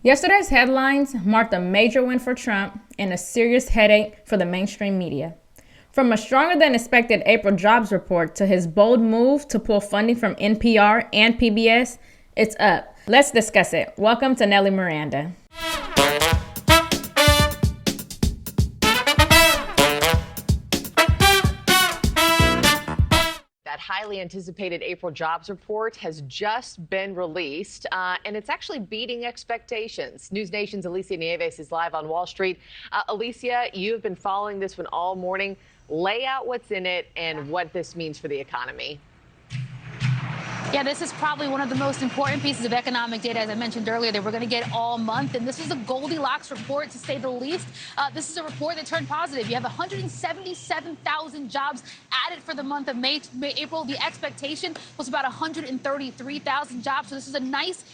Yesterday's headlines marked a major win for Trump and a serious headache for the mainstream media. From a stronger than expected April jobs report to his bold move to pull funding from NPR and PBS, it's up. Let's discuss it. Welcome to Nellie Miranda. That highly anticipated April jobs report has just been released, and it's actually beating expectations. News Nation's Alicia Nieves is live on Wall Street. Alicia, you have been following this one all morning. Lay out what's in it and what this means for the economy. Yeah, this is probably one of the most important pieces of economic data, as I mentioned earlier, that we're going to get all month. And this is a Goldilocks report, to say the least. This is a report that turned positive. You have 177,000 jobs added for the month of April. The expectation was about 133,000 jobs. So this is a nice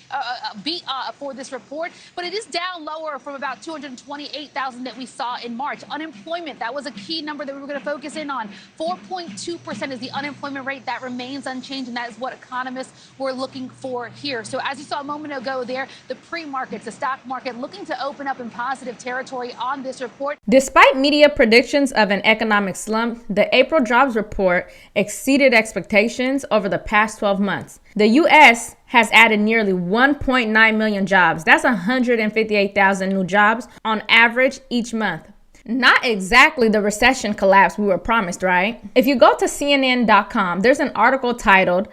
beat for this report. But it is down lower from about 228,000 that we saw in March. Unemployment, that was a key number that we were going to focus in on. 4.2% is the unemployment rate. That remains unchanged, and that is what economists were looking for here. So as you saw a moment ago there, the pre-markets, the stock market, looking to open up in positive territory on this report. Despite media predictions of an economic slump, the April jobs report exceeded expectations over the past 12 months. The U.S. has added nearly 1.9 million jobs. That's 158,000 new jobs on average each month. Not exactly the recession collapse we were promised, right? If you go to CNN.com, there's an article titled,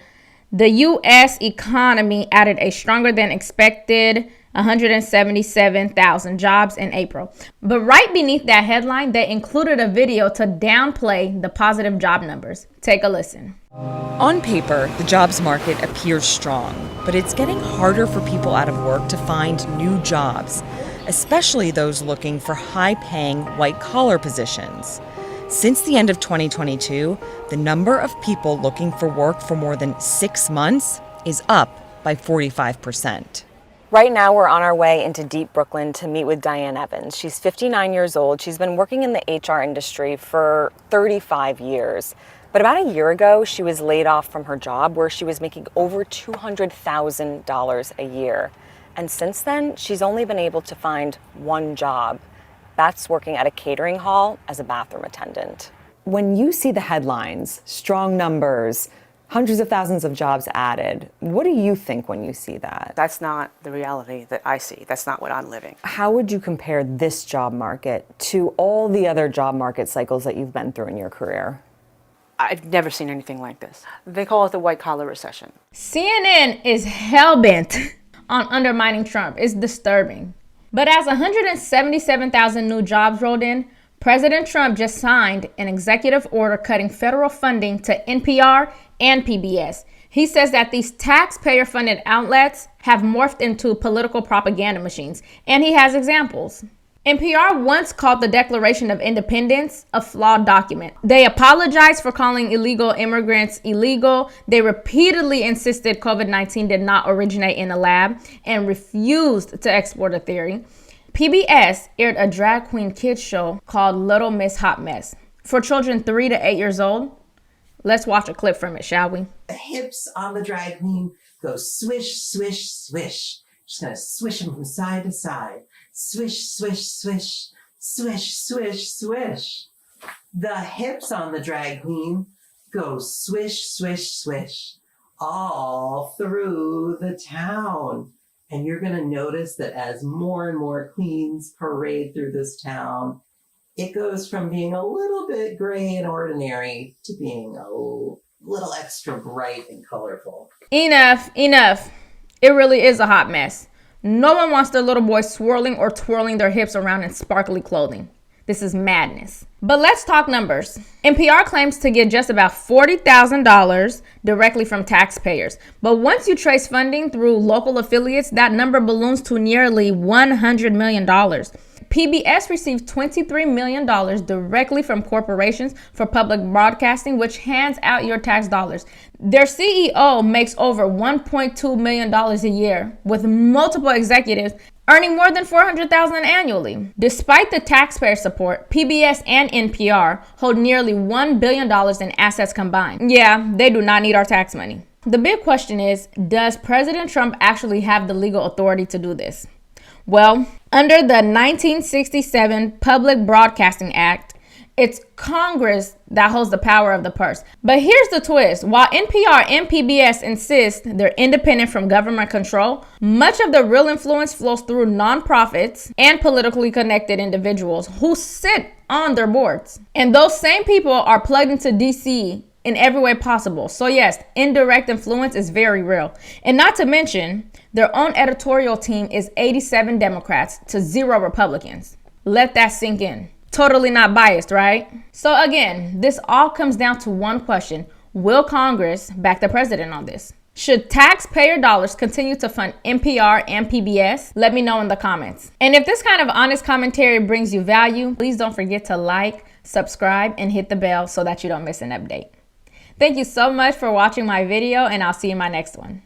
"The U.S. economy added a stronger than expected 177,000 jobs in April." But right beneath that headline, they included a video to downplay the positive job numbers. Take a listen. On paper, the jobs market appears strong, but it's getting harder for people out of work to find new jobs, especially those looking for high-paying white-collar positions. Since the end of 2022, the number of people looking for work for more than 6 months is up by 45%. Right now, we're on our way into deep Brooklyn to meet with Diane Evans. She's 59 years old. She's been working in the HR industry for 35 years. But about a year ago, she was laid off from her job where she was making over $200,000 a year. And since then, she's only been able to find one job. That's working at a catering hall as a bathroom attendant. When you see the headlines, strong numbers, hundreds of thousands of jobs added, what do you think when you see that? That's not the reality that I see. That's not what I'm living. How would you compare this job market to all the other job market cycles that you've been through in your career? I've never seen anything like this. They call it the white-collar recession. CNN is hell-bent on undermining Trump. It's disturbing. But as 177,000 new jobs rolled in, President Trump just signed an executive order cutting federal funding to NPR and PBS. He says that these taxpayer-funded outlets have morphed into political propaganda machines, and he has examples. NPR once called the Declaration of Independence a flawed document. They apologized for calling illegal immigrants illegal. They repeatedly insisted COVID-19 did not originate in a lab and refused to export a theory. PBS aired a drag queen kids show called Little Miss Hot Mess for children 3 to 8 years old. Let's watch a clip from it, shall we? The hips on the drag queen go swish, swish, swish. Just gonna swish them from side to side. Swish, swish, swish, swish, swish, swish. The hips on the drag queen go swish, swish, swish all through the town. And you're going to notice that as more and more queens parade through this town, it goes from being a little bit gray and ordinary to being a little extra bright and colorful. Enough. It really is a hot mess. No one wants their little boys swirling or twirling their hips around in sparkly clothing. This is madness. But let's talk numbers. NPR claims to get just about $40,000 directly from taxpayers. But once you trace funding through local affiliates, that number balloons to nearly $100 million. PBS received $23 million directly from corporations for public broadcasting, which hands out your tax dollars. Their CEO makes over $1.2 million a year, with multiple executives earning more than $400,000 annually. Despite the taxpayer support, PBS and NPR hold nearly $1 billion in assets combined. Yeah, they do not need our tax money. The big question is, does President Trump actually have the legal authority to do this? Well, under the 1967 Public Broadcasting Act, it's Congress that holds the power of the purse. But here's the twist. While NPR and PBS insist they're independent from government control, much of the real influence flows through nonprofits and politically connected individuals who sit on their boards. And those same people are plugged into DC in every way possible. So yes, indirect influence is very real. And not to mention, their own editorial team is 87 Democrats to 0 Republicans. Let that sink in. Totally not biased, right? So again, this all comes down to one question. Will Congress back the president on this? Should taxpayer dollars continue to fund NPR and PBS? Let me know in the comments. And if this kind of honest commentary brings you value, please don't forget to like, subscribe, and hit the bell so that you don't miss an update. Thank you so much for watching my video, and I'll see you in my next one.